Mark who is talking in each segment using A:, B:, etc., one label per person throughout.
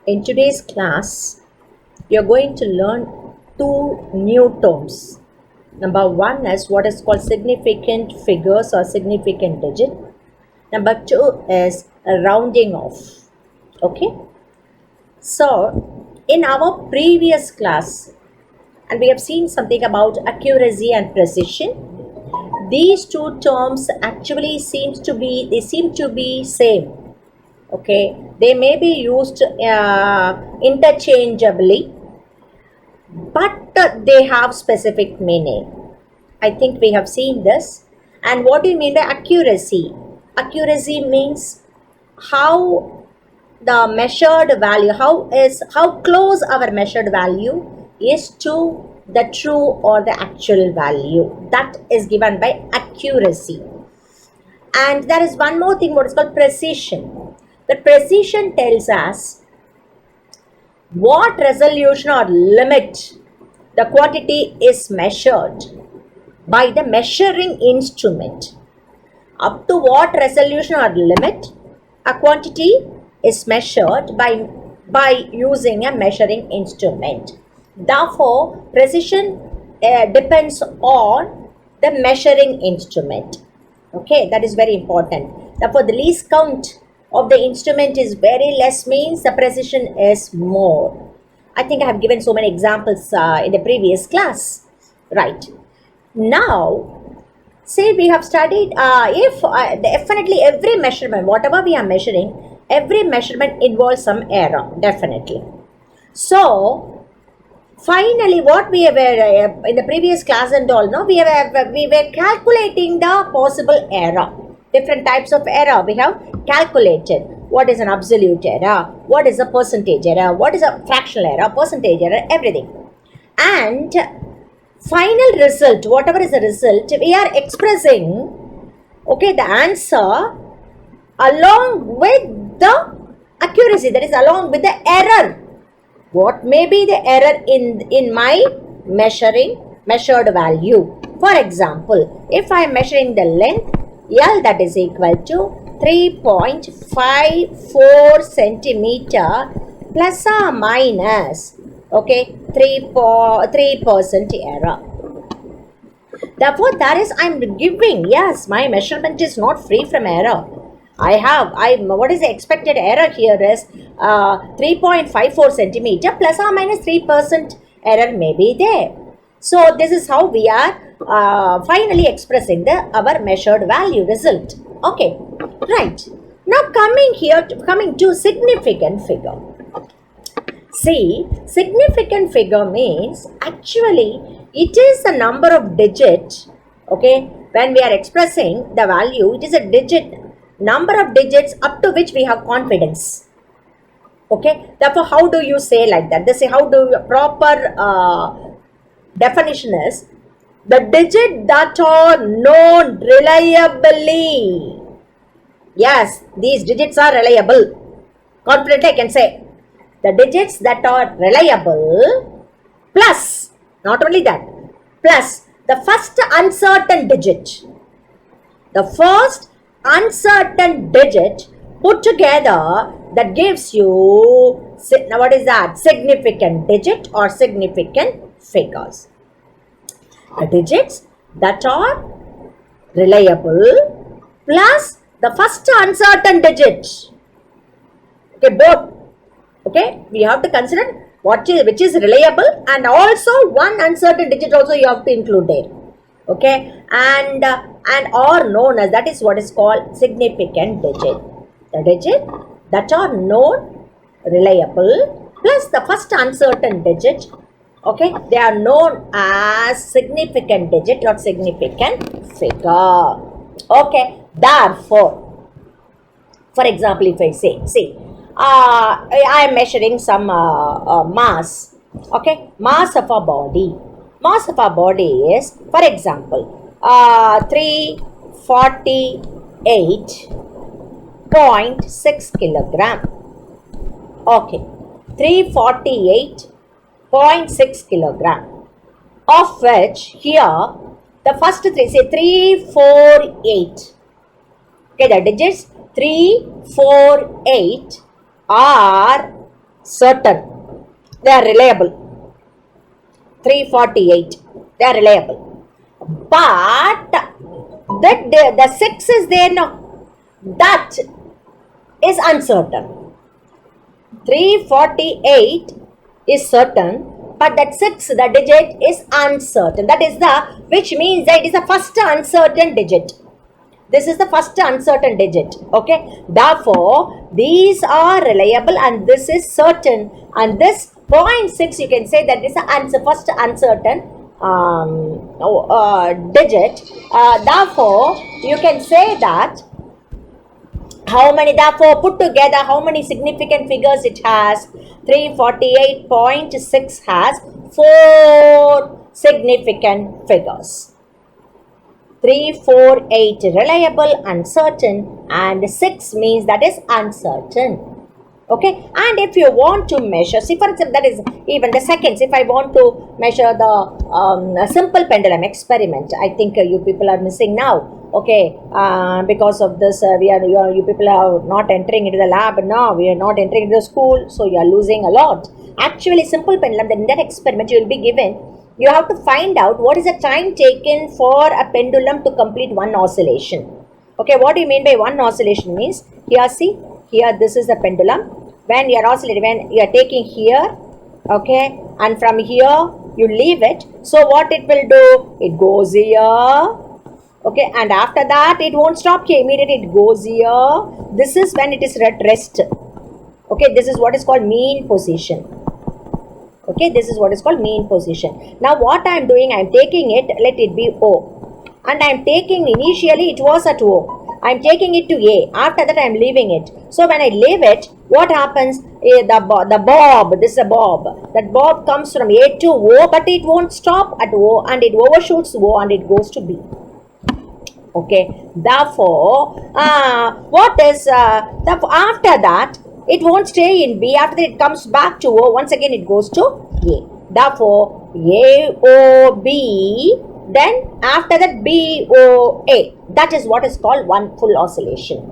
A: In today's class, we are going to learn two new terms. Number one is what is called significant figures or significant digit. Number two is a rounding off. Okay. So, in our previous class, and we have seen something about accuracy and precision. These two terms actually seem to be same. Okay, they may be used interchangeably, but they have specific meaning. I think we have seen this. And what do you mean by accuracy? Accuracy means how the measured value, how close our measured value is to the true or the actual value. That is given by accuracy. And there is one more thing, what is called precision. The precision tells us what resolution or limit the quantity is measured by the measuring instrument. Up to what resolution or limit a quantity is measured by using a measuring instrument. Therefore, precision depends on the measuring instrument. Okay, that is very important. Therefore, the least count of the instrument is very less means the precision is more. I think I have given so many examples in the previous class. Right. Now, say we have studied if definitely every measurement, whatever we are measuring, every measurement involves some error, definitely. So, finally, what we were in the previous class and all, no, we were calculating the possible error. Different types of error we have calculated. What is an absolute error? What is a percentage error? What is a fractional error? Percentage error? Everything. And final result, whatever is the result, we are expressing, okay, the answer along with the accuracy, that is along with the error. What may be the error in my measured value? For example, if I am measuring the length L, that is equal to 3.54 centimeter plus or minus, okay, 3% error. Therefore, that is I am giving, yes, my measurement is not free from error. What is the expected error here is 3.54 centimeter plus or minus 3% error may be there. So, this is how we are finally expressing our measured value result. Okay, right. Now, coming to significant figure. See, significant figure means actually it is the number of digits. Okay, when we are expressing the value, it is a number of digits up to which we have confidence. Okay, therefore, how do you say like that? They say how do you, proper definition is the digit that are known reliably. Yes, these digits are reliable. Confidently, I can say the digits that are reliable plus, not only that, plus the first uncertain digit. The first uncertain digit put together, that gives you, what is that? Significant digit or significant figures. The digits that are reliable plus the first uncertain digit. Okay, both. Okay, we have to consider which is reliable, and also one uncertain digit also you have to include there. Okay, and are known as, that is what is called significant digit. The digit that are known reliable plus the first uncertain digit. Okay, they are known as significant digit or significant figure. Okay, therefore, for example, if I say, see, I am measuring some mass. Okay, mass of a body. Mass of a body is, for example, 348.6 kilogram. Okay, 348.6 kilogram, of which here the first three, say 348. Okay, the digits 348 are certain, they are reliable. 348, they are reliable. But the 6 is there now, that is uncertain. 348 is certain, but that 6, the digit, is uncertain. That is which means that it is the first uncertain digit. This is the first uncertain digit. Okay. Therefore, these are reliable and this is certain. And this 0.6, you can say that is the first uncertain digit. Therefore, you can say that how many, therefore, put together how many significant figures it has. 348.6 has 4 significant figures. 348 reliable, uncertain, and 6 means that is uncertain. Okay, and if you want to measure, see for example, that is even the seconds. If I want to measure the simple pendulum experiment, I think you people are missing now. Okay, because of this, you people are not entering into the lab now. We are not entering into the school, so you are losing a lot. Actually, simple pendulum, in that experiment, you will be given. You have to find out what is the time taken for a pendulum to complete one oscillation. Okay, what do you mean by one oscillation? Means here, see, here this is the pendulum. When you are oscillating, when you are taking here, okay, and from here you leave it. So what it will do? It goes here. Okay, and after that it won't stop here. Immediately it goes here. This is when it is at rest. Okay, this is what is called mean position. Okay, this is what is called mean position. Now what I am doing, I am taking it, let it be O. And I am taking, initially it was at O. I am taking it to A. After that I am leaving it. So when I leave it, what happens? The bob, this is a bob. That bob comes from A to O, but it won't stop at O and it overshoots O and it goes to B. Okay, therefore, what is, after that, it won't stay in B. After that, it comes back to O. Once again, it goes to A. Therefore, A, O, B. Then, after that, B, O, A. That is what is called one full oscillation.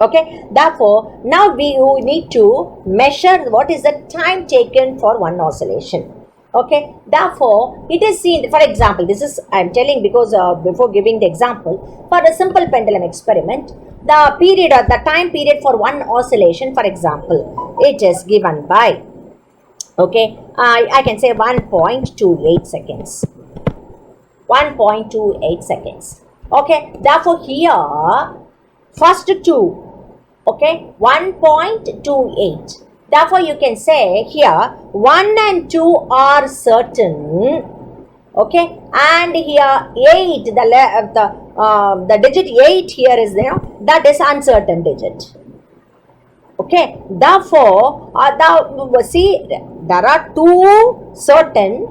A: Okay. Therefore, now we need to measure what is the time taken for one oscillation. Okay. Therefore, it is seen, for example, this is, I am telling because before giving the example, for a simple pendulum experiment, the period or the time period for one oscillation, for example, it is given by, okay, I can say 1.28 seconds. 1.28 seconds. Okay, therefore here, first two, okay, 1.28. Therefore you can say here 1 and 2 are certain. Okay, and here 8, the digit 8 here is there, that is uncertain digit. Okay, therefore, see, there are two certain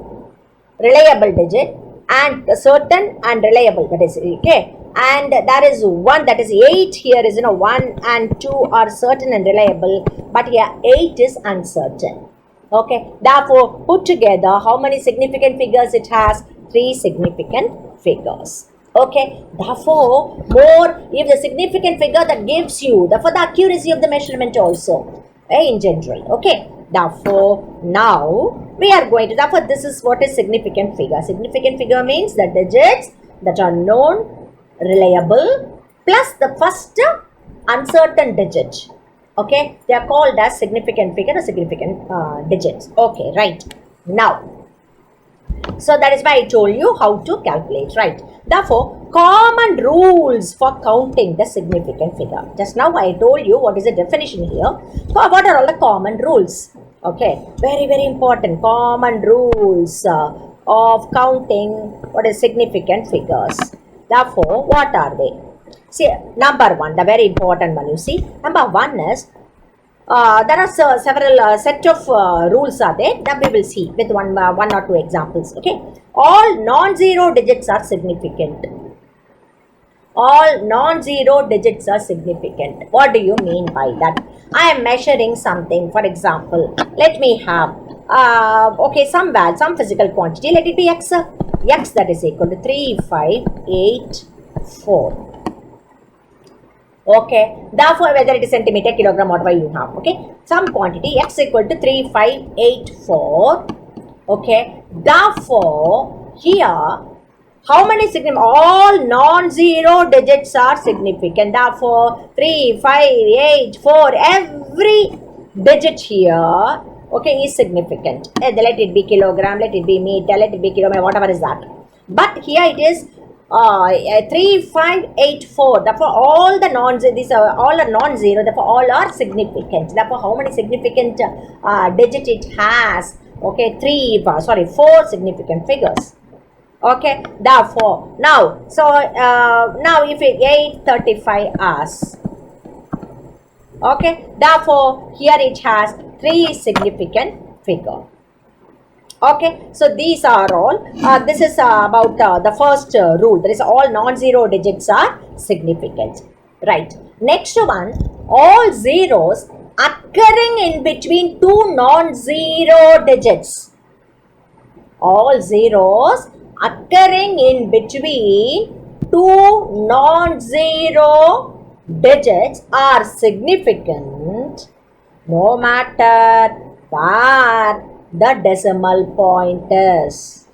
A: reliable digit and certain and reliable, that is, okay, and there is one, that is 8 here is, 1 and 2 are certain and reliable, but here 8 is uncertain. Okay, therefore, put together how many significant figures it has? 3 significant figures. Okay, therefore, more, if the significant figure that gives you, for the accuracy of the measurement also, in general. Okay, therefore, now we are going to, therefore, this is what is significant figure. Significant figure means the digits that are known, reliable, plus the first uncertain digit. Okay, they are called as significant figure or significant digits. Okay, right. Now, so that is why I told you how to calculate, right? Therefore, common rules for counting the significant figure. Just now I told you what is the definition here. So what are all the common rules? Okay, very, very important. Common rules of counting what is significant figures. Therefore, what are they? See, number one, the very important one, you see. Number one is, there are several set of rules are there that we will see with one or two examples. Okay, all non-zero digits are significant. All non-zero digits are significant. What do you mean by that? I am measuring something. For example, let me have okay, some physical quantity. Let it be x. X that is equal to 3584. Okay, therefore whether it is centimeter, kilogram, whatever you have. Okay, some quantity x equal to 3584. Okay, therefore here how many significant? All non-zero digits are significant. Therefore 3, 5, 8, 4, every digit here, okay, is significant. Let it be kilogram, let it be meter, let it be kilometer, whatever is that. But here it is 3584. Therefore all the these are all are non-zero, therefore all are significant. Therefore how many significant digit it has? Okay, 4 significant figures. Okay, therefore now now if it 835 hours. Okay, therefore here it has 3 significant figure. Okay, so these are all this is about the first rule, that is all non-zero digits are significant. Right, next one, all zeros occurring in between two non-zero digits. All zeros occurring in between two non-zero digits are significant no matter where the decimal point is.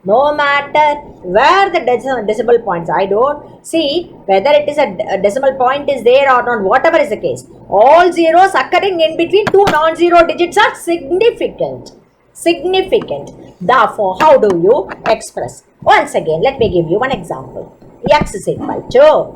A: No matter where the decimal points, I don't see whether it is a decimal point is there or not, whatever is the case. All zeros occurring in between two non-zero digits are significant. Significant. Therefore, how do you express? Once again, let me give you one example. X is equal to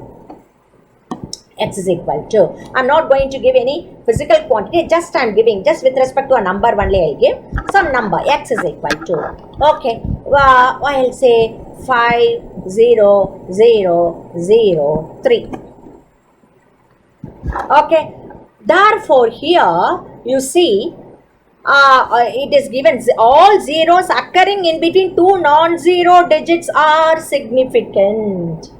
A: x is equal to, I'm not going to give any physical quantity, just I'm giving, just with respect to a number only I give some number. X is equal to, okay, I'll say 50003. Okay, therefore here you see it is given all zeros occurring in between two non-zero digits are significant.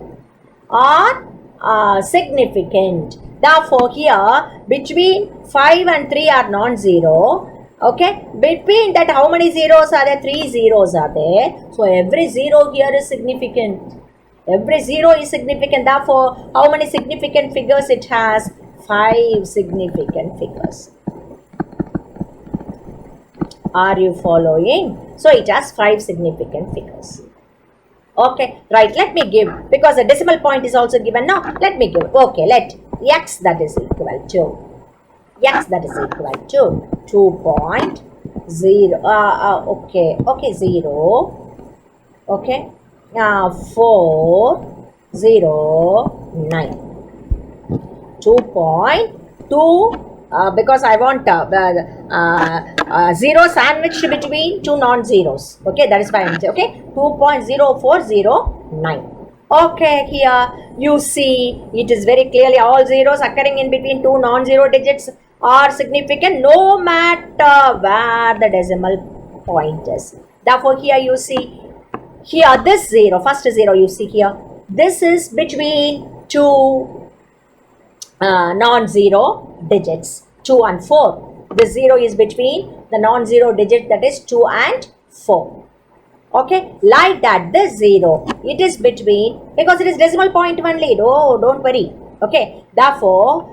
A: Significant. Therefore, here between 5 and 3 are non-zero. Okay, between that how many zeros are there? 3 zeros are there. So every zero here is significant. Every zero is significant. Therefore, how many significant figures it has? 5 significant figures. Are you following? So it has 5 significant figures. Okay, right, let me give, because the decimal point is also given now, let me give, okay, let x that is equal to 2.0, okay, 0, okay, 409, 2.2, because I want zero sandwiched between two non-zeros. Okay, that is fine. Okay, 2.0409. Okay, here you see it is very clearly all zeros occurring in between two non-zero digits are significant no matter where the decimal point is. Therefore, here you see, here this zero, first zero you see here, this is between two non-zero digits 2 and 4. This 0 is between the non-zero digit, that is 2 and 4. Okay, like that, this 0, it is between, because it is decimal point only, don't worry. Okay, therefore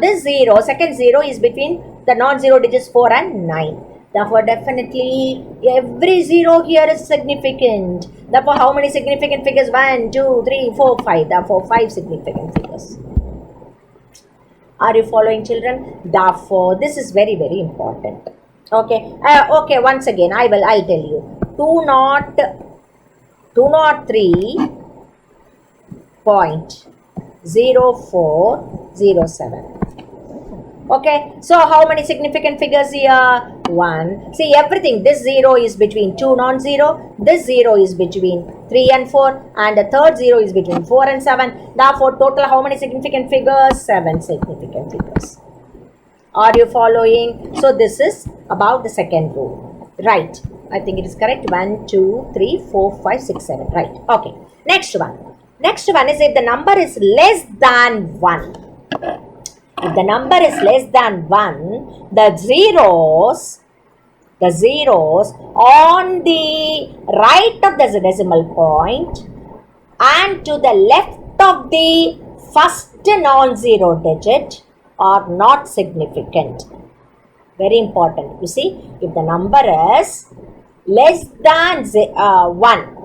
A: this 0, second 0 is between the non-zero digits 4 and 9. Therefore, definitely every 0 here is significant. Therefore, how many significant figures? 1, 2, 3, 4, 5. Therefore, 5 significant figures. Are you following, children? Therefore, this is very, very important. Okay. Okay. Once again, I'll tell you. 203.0407. Okay, so how many significant figures here? 1. See, everything, this 0 is between 2 non-zero, this 0 is between 3 and 4, and the third 0 is between 4 and 7. Therefore, total how many significant figures? 7 significant figures. Are you following? So, this is about the second rule. Right. I think it is correct. 1, 2, 3, 4, 5, 6, 7. Right. Okay. Next one. Next one is if the number is less than 1. If the number is less than 1, the zeros on the right of the decimal point and to the left of the first non-zero digit are not significant. Very important. You see, if the number is less than 1,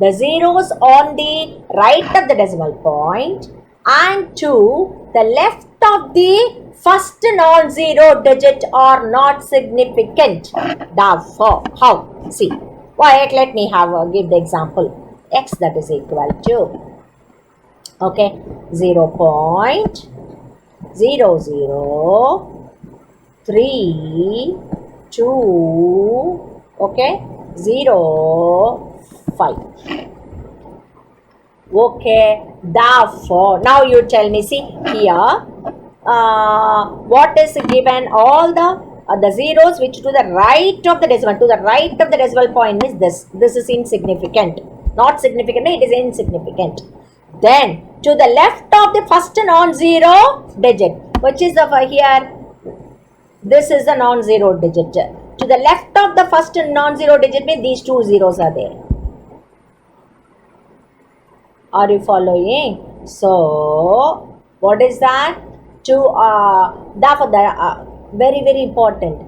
A: the zeros on the right of the decimal point and to the left of the first non-zero digit are not significant. Therefore, how? See, why? Let me give the example. X that is equal to, okay, 0.0032, okay, 0.5. Okay, therefore, now you tell me, see here, what is given? All the zeros which to the right of the decimal, to the right of the decimal point is this. This is insignificant. Not significant, it is insignificant. Then, to the left of the first non-zero digit, which is here, this is the non-zero digit. To the left of the first non-zero digit, these two zeros are there. Are you following? So, what is that? Therefore, very, very important.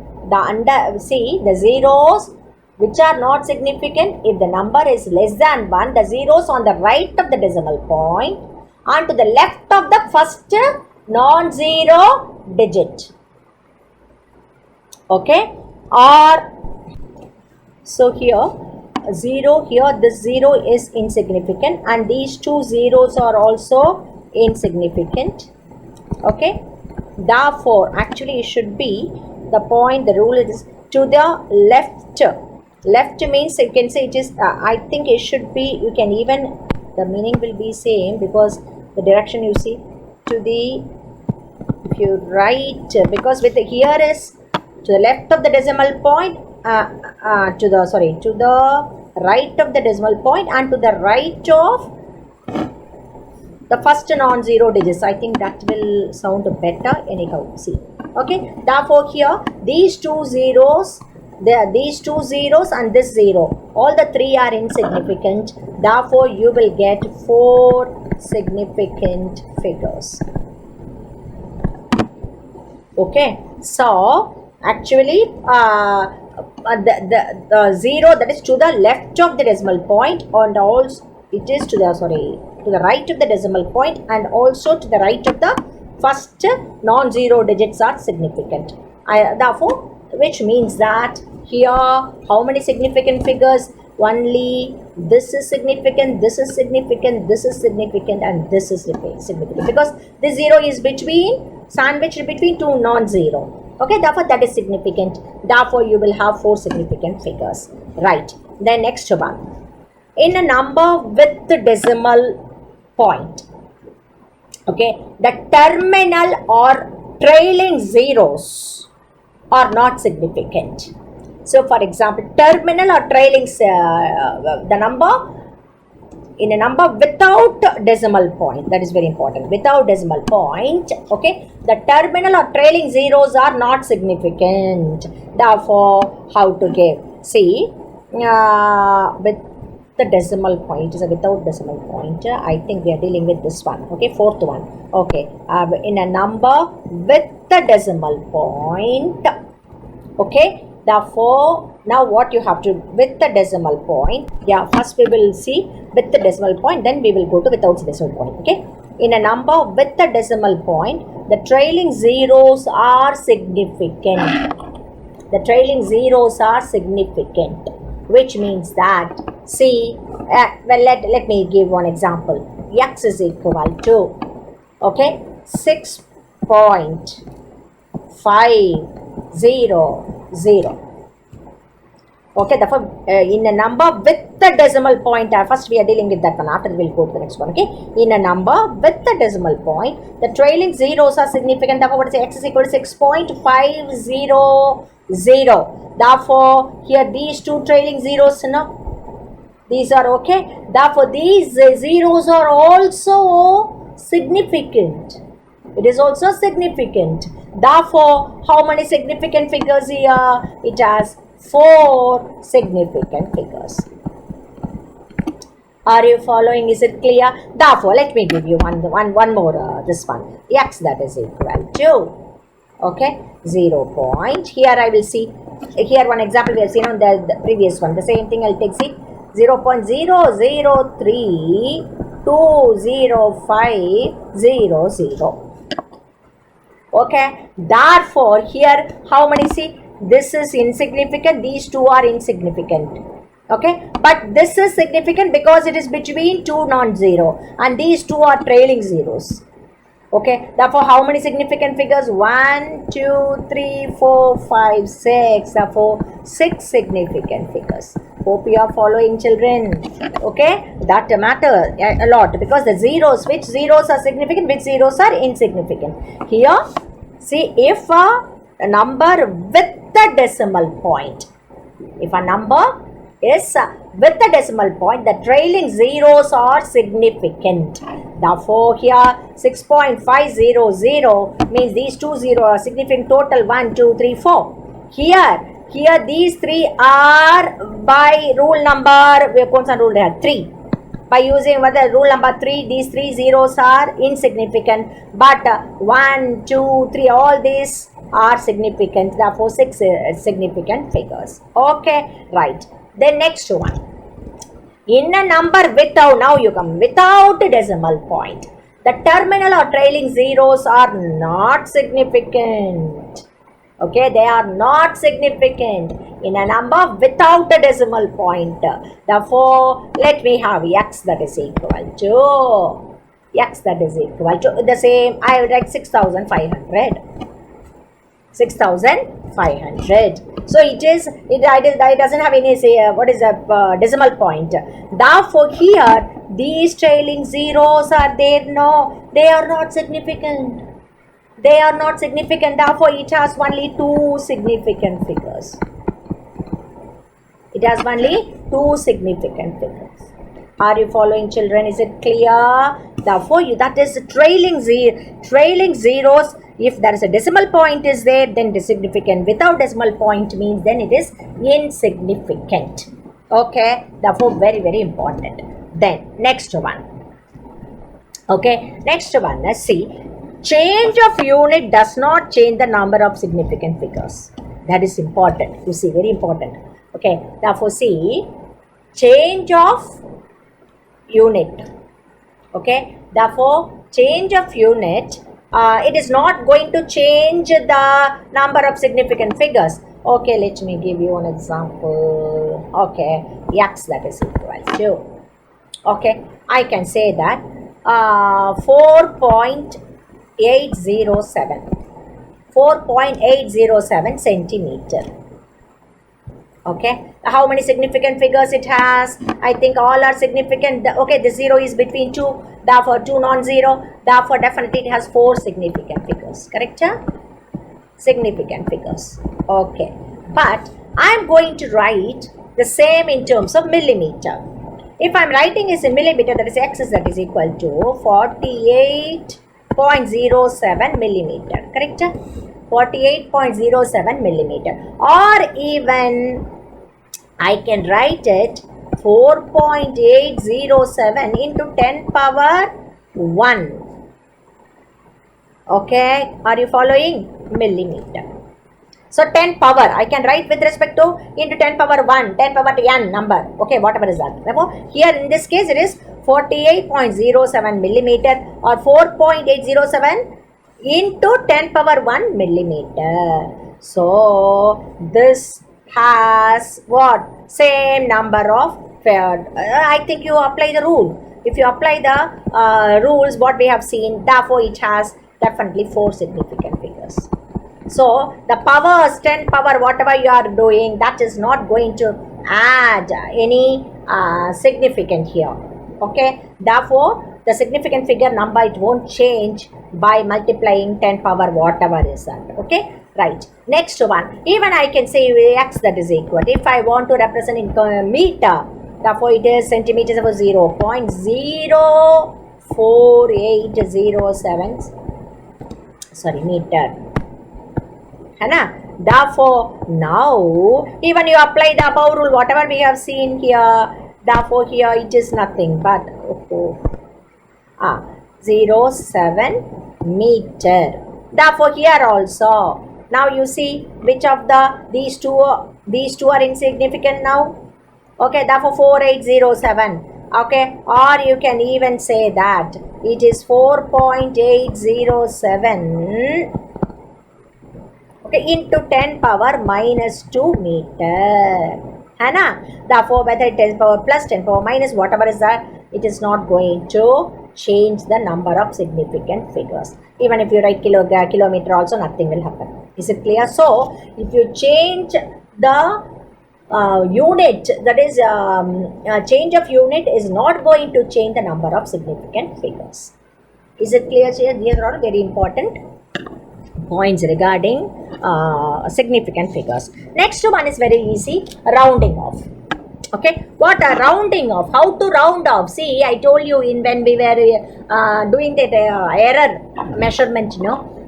A: See, the zeros which are not significant, if the number is less than 1, the zeros on the right of the decimal point and to the left of the first non-zero digit. Okay? Or, so here, 0 here, this 0 is insignificant and these two zeros are also insignificant. Okay, therefore actually it should be the point, the rule is to the left. Left means you can say it is, I think it should be, you can even, the meaning will be same because the direction you see to the, if you write, because with the here is to the left of the decimal point, to the right of the decimal point and to the right of the first non-zero digits. I think that will sound better anyhow. See, okay. Therefore, here these two zeros, these two zeros and this zero, all the three are insignificant. Therefore, you will get 4 significant figures. Okay. So, actually, the zero that is to the left of the decimal point and also it is to the to the right of the decimal point and also to the right of the first non-zero digits are significant. Therefore, which means that here how many significant figures? Only this is significant, this is significant, this is significant and this is significant because this zero is sandwiched between two non-zero. Okay, therefore that is significant. Therefore, you will have 4 significant figures. Right. Then next one. In a number with the decimal point, okay, the terminal or trailing zeros are not significant. So, for example, terminal or trailing, the number in a number without decimal point, that is very important, without decimal point, okay, the terminal or trailing zeros are not significant. Therefore, how to give? See, with the decimal point, is a without decimal point, I think we are dealing with this one, okay, 4th one, okay, in a number with the decimal point, okay. Therefore, now what you have to, with the decimal point, yeah, first we will see with the decimal point, then we will go to without the decimal point, okay. In a number with the decimal point, the trailing zeros are significant. The trailing zeros are significant, which means that, see, well, let me give one example. X is equal to, okay, 6.500. Okay, therefore, in a number with the decimal point, first we are dealing with that one, after we will go to the next one, okay. In a number with the decimal point, the trailing zeros are significant. Therefore, what is X is equal to 6.500. Therefore, here these two trailing zeros, no, these are okay. Therefore, these zeros are also significant. It is also significant. Therefore, how many significant figures here? It has 4 significant figures. Are you following? Is it clear? Therefore, let me give you one more, this one. X that is equal to, okay, 0 point. Here I will see, here one example we have seen on the previous one. The same thing I'll take, see, 0.00320500. Okay, therefore here how many, see, this is insignificant, these two are insignificant. Okay, but this is significant because it is between two non-zero and these two are trailing zeros. Okay, therefore how many significant figures? 1, 2, 3, 4, 5, 6. Therefore 6 significant figures. Hope you are following, children. Okay, that matter a lot because the zeros, which zeros are significant, which zeros are insignificant. Here, see, if a number with a decimal point, if a number is with a decimal point, the trailing zeros are significant. Therefore, here 6.500 means these two zeros are significant. Total 1, 2, 3, 4. Here these three are by rule number, rule 3. By using the rule number 3, these three zeros are insignificant. But 1, 2, 3, all these are significant. Therefore, 6 significant figures. Okay, right. Then next one. In a number without, now you come, without a decimal point, the terminal or trailing zeros are not significant. Okay, they are not significant in a number without a decimal point. Therefore, let me have x that is equal to, x that is equal to the same, I will write 6,500. 6,500. So it doesn't have any, say, what is a decimal point. Therefore, here these trailing zeros are there. No, they are not significant. They are not significant. Therefore, it has only two significant figures. It has only two significant figures. Are you following, children? Is it clear? Therefore, that is trailing zeros. If there is a decimal point is there, then it is significant. Without decimal point means then it is insignificant. Okay, therefore very, very important. Then next one. Okay, next one, let's see. Change of unit does not change the number of significant figures. That is important. You see, very important. Okay, therefore see, change of unit. Okay, therefore change of unit, it is not going to change the number of significant figures. Okay, let me give you an example. Okay, x that is equal to, okay, I can say that 4.807 centimeter. Okay, how many significant figures it has? I think all are significant. Okay, the zero is between two, therefore two non-zero, therefore definitely it has 4 significant figures. Correct? Significant figures. Okay, but I am going to write the same in terms of millimeter. If I am writing is in millimeter, that is x that is equal to 48.07 millimeter. Correct? 48.07 millimeter, or even I can write it 4.807 into 10 power 1. Okay, are you following? Millimeter. So 10 power, I can write with respect to into 10 power 1, 10 power n number. Okay, whatever is that. Therefore, here in this case it is 48.07 millimeter or 4.807 into 10 power 1 millimeter. So this has what? Same number of I think you apply the rule. If you apply the rules what we have seen, therefore it has definitely 4 significant figures. So the powers, 10 power whatever you are doing, that is not going to add any significant here. Okay, therefore the significant figure number, it won't change by multiplying 10 power whatever is that. Okay, right. Next one, even I can say x that is equal, if I want to represent in meter, therefore it is centimeters of 0.04807 meter. Therefore now even you apply the above rule whatever we have seen here, Therefore here it is nothing but 0.7 meter. Therefore here also, now you see which of these two are insignificant now. Okay, therefore 4807. Okay, or you can even say that it is 4.807, okay, into 10 power minus 2 meter. Hana? Therefore, whether it is power plus 10 power minus whatever is that, it is not going to change the number of significant figures. Even if you write kilometer also, nothing will happen. Is it clear? So, if you change the unit, that is change of unit is not going to change the number of significant figures. Is it clear? These are all very important points regarding significant figures. Next one is very easy, rounding off. Okay, what a rounding off, how to round off. See, I told you in when we were doing that error measurement,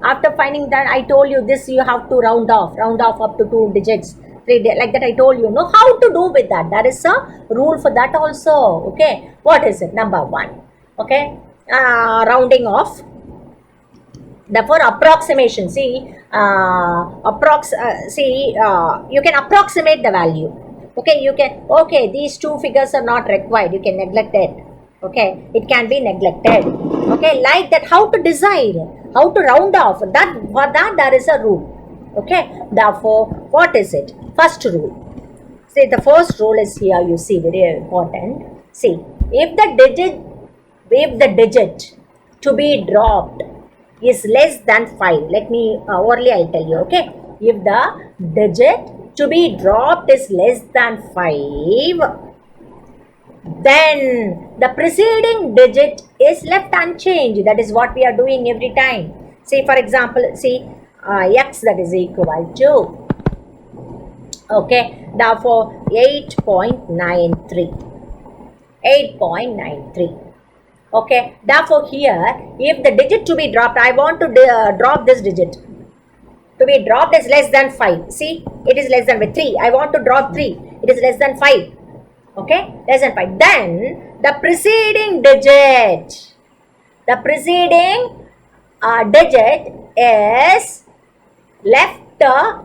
A: after finding that, I told you this you have to round off up to 2 digits, 3 like that. I told you how to do with that. There is a rule for that also. Okay, what is it? Number 1, okay, rounding off. Therefore, approximation. See, you can approximate the value. Okay, you can. Okay, these two figures are not required. You can neglect it. Okay, it can be neglected. Okay, like that. How to decide? How to round off? That for that there is a rule. Okay, therefore, what is it? First rule. See, the first rule is here. You see, very important. See, if the digit to be dropped is less than 5. Let me orally I'll tell you. Okay, if the digit to be dropped is less than 5, then the preceding digit is left unchanged. That is what we are doing every time. Say for example, see x, that is equal to, okay, therefore 8.93. Okay, therefore here, if the digit to be dropped, I want to drop this digit. To be dropped is less than 5. See, it is less than 3. I want to drop 3. It is less than 5. Okay, less than 5. Then the preceding digit is left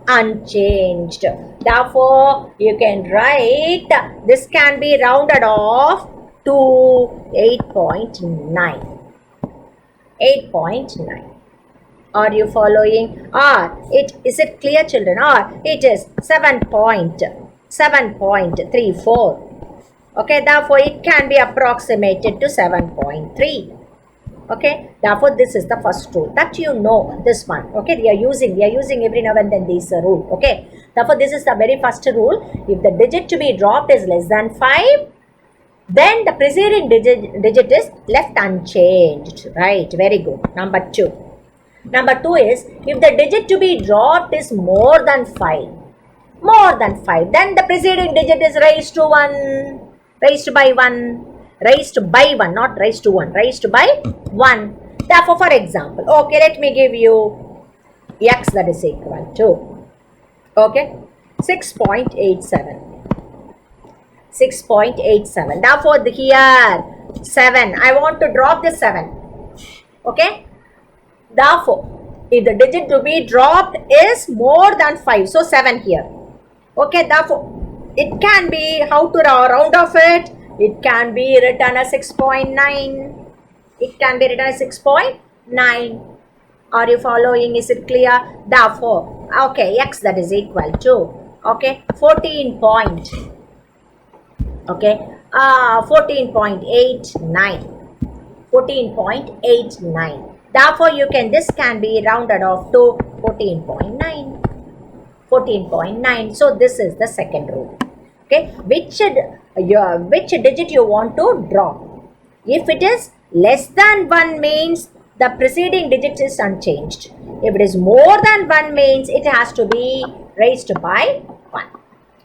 A: unchanged. Therefore, you can write, this can be rounded off to 8.9. Are you following? Or is it clear, children? Or it is 7.34. Okay, therefore it can be approximated to 7.3. Okay, therefore this is the first rule that this one. Okay, we are using every now and then this rule. Okay, therefore this is the very first rule. If the digit to be dropped is less than 5, then the preceding digit is left unchanged. Right, very good. Number 2 is, if the digit to be dropped is more than 5, then the preceding digit is raised by 1, not raised to 1, raised by 1. Therefore, for example, okay, let me give you x, that is equal to, okay, 6.87. Therefore, here 7. I want to drop this 7. Okay. Therefore, if the digit to be dropped is more than 5, so 7 here. Okay. Therefore, it can be, how to round off it? It can be written as 6.9. Are you following? Is it clear? Therefore, okay, x, that is equal to, okay, 14.89. Therefore, this can be rounded off to 14.9. So this is the second rule. Okay, which digit you want to drop? If it is less than 1 means the preceding digit is unchanged. If it is more than 1 means it has to be raised by 1.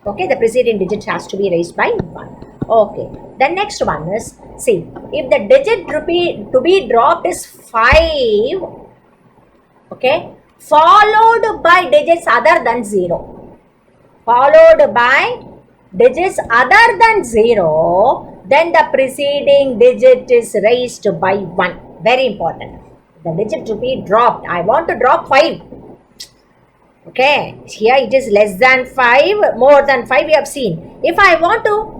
A: Okay, the preceding digit has to be raised by 1. Okay, the next one is, see, if the digit to be dropped is 5, okay, followed by digits other than 0. Followed by digits other than 0, then the preceding digit is raised by 1. Very important. The digit to be dropped. I want to drop 5. Okay, here it is less than 5, more than 5 we have seen. If I want to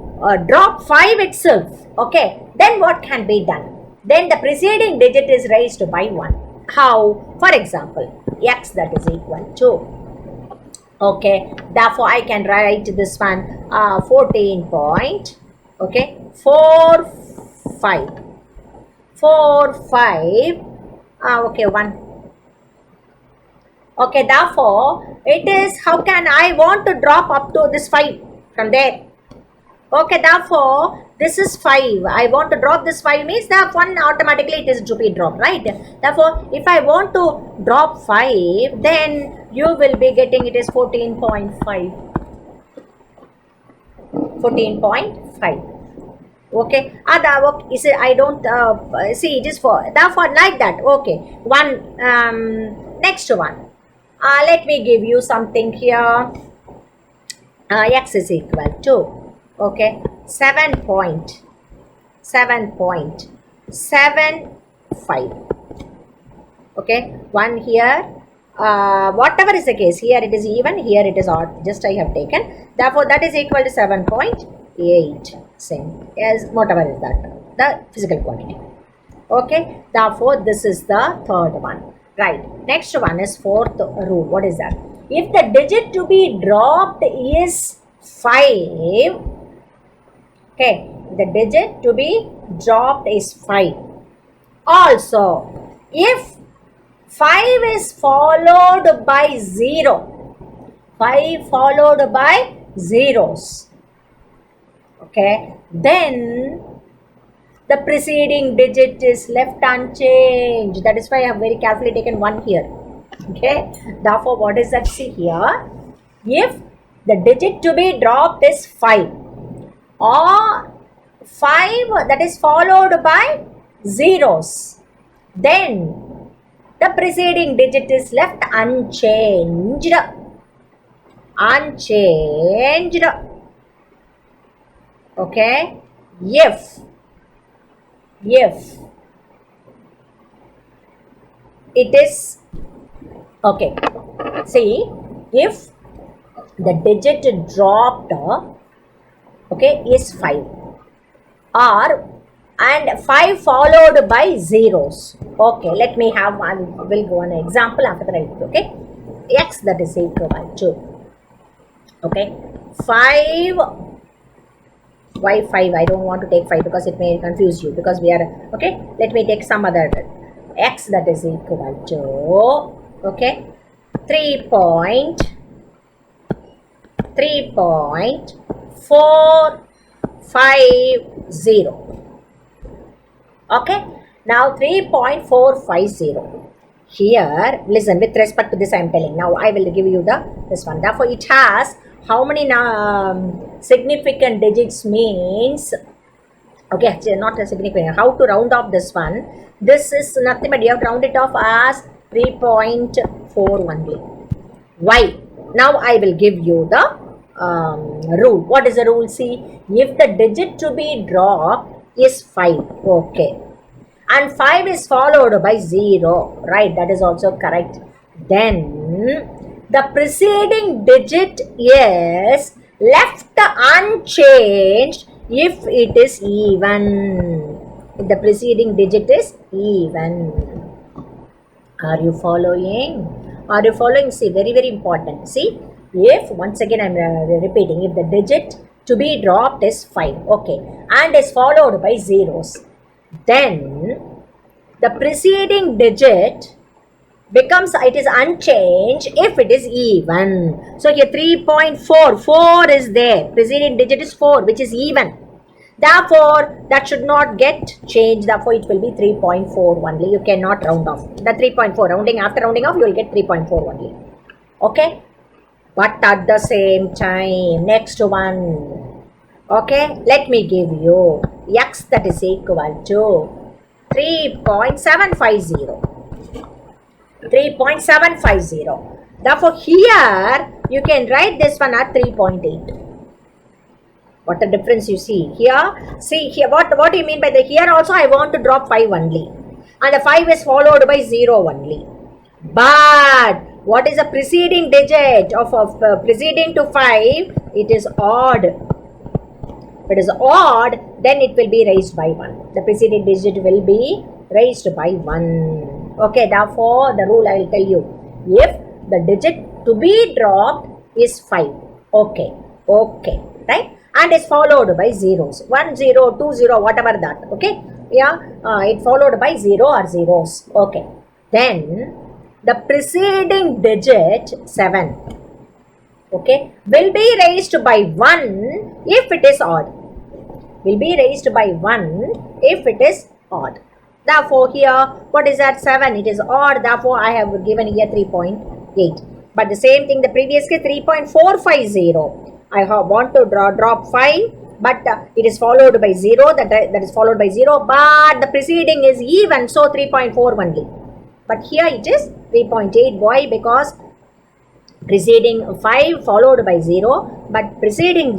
A: drop 5 itself, okay, then what can be done? Then the preceding digit is raised by 1. How? For example, x that is equal to, okay, therefore I can write this one 14 point, okay, 4 5 4 5 okay, 1. Okay, therefore it is, how can I want to drop up to this 5 from there? Okay, therefore this is 5. I want to drop this 5 means that 1 automatically it is to be dropped, right? Therefore, if I want to drop 5, then you will be getting it is 14.5. 14.5. Okay, is it, I don't see it is for, therefore like that. Okay, one next one. Let me give you something here. X is equal to, okay, 7.75. Okay, one here. Whatever is the case, here it is even, here it is odd. Just I have taken. Therefore, that is equal to 7.8. Same as whatever is that, the physical quantity. Okay, therefore this is the third one. Right. Next one is fourth rule. What is that? If the digit to be dropped is 5, okay, the digit to be dropped is 5. Also, if 5 is followed by 0, 5 followed by zeros, okay, then the preceding digit is left unchanged. That is why I have very carefully taken 1 here. Okay, therefore what is that? See here, if the digit to be dropped is 5 or 5 that is followed by zeros, then the preceding digit is left unchanged. Unchanged. Okay, if it is, okay, see, if the digit dropped, okay, is 5 or and 5 followed by zeros. Okay, let me have one, will go on an example after that. Okay, x that is equal to, okay, 5. Why 5? I don't want to take 5 because it may confuse you, because we are, okay, let me take some other, x that is equal to, okay, 3.450. Okay, now 3.450. Here, listen, with respect to this I am telling. Now I will give you this one. Therefore, it has how many significant digits means, okay, not a significant, how to round off this one. This is nothing but you have to round it off as 3.4 only. Why? Now I will give you the rule. What is the rule? See, if the digit to be dropped is 5, okay, and 5 is followed by 0, right, that is also correct, then the preceding digit is left unchanged if it is even. If the preceding digit is even. Are you following? Are you following? See, very, very important. See, if, once again I am repeating, if the digit to be dropped is 5, okay, and is followed by zeros, then the preceding digit becomes, it is unchanged if it is even. So here 3.4, 4 is there, preceding digit is 4, which is even. Therefore, that should not get changed. Therefore, it will be 3.4 only. You cannot round off. The 3.4, rounding, after rounding off, you will get 3.4 only. Okay? But at the same time, next one. Okay? Let me give you x that is equal to 3.750. 3.750. Therefore, here you can write this one at 3.8. What a difference you see here. See here, what do you mean by the here also I want to drop 5 only, and the 5 is followed by 0 only. But what is the preceding digit of preceding to 5? It is odd. If it is odd, then it will be raised by 1. The preceding digit will be raised by 1. Okay, therefore the rule I will tell you. If the digit to be dropped is 5. Okay, right? And is followed by zeros. 1, 0, 2, 0, whatever that. Okay, yeah, it followed by 0 or zeros. Okay, then the preceding digit 7, okay, will be raised by 1 if it is odd. Will be raised by 1 if it is odd. Therefore here, what is that? 7, it is odd. Therefore I have given here 3.8. But the same thing, the previous case 3.450. I want to drop 5, but it is followed by 0. That is followed by 0. But the preceding is even, so 3.4 only. But here it is 3.8. Why? Because preceding 5 followed by 0, but preceding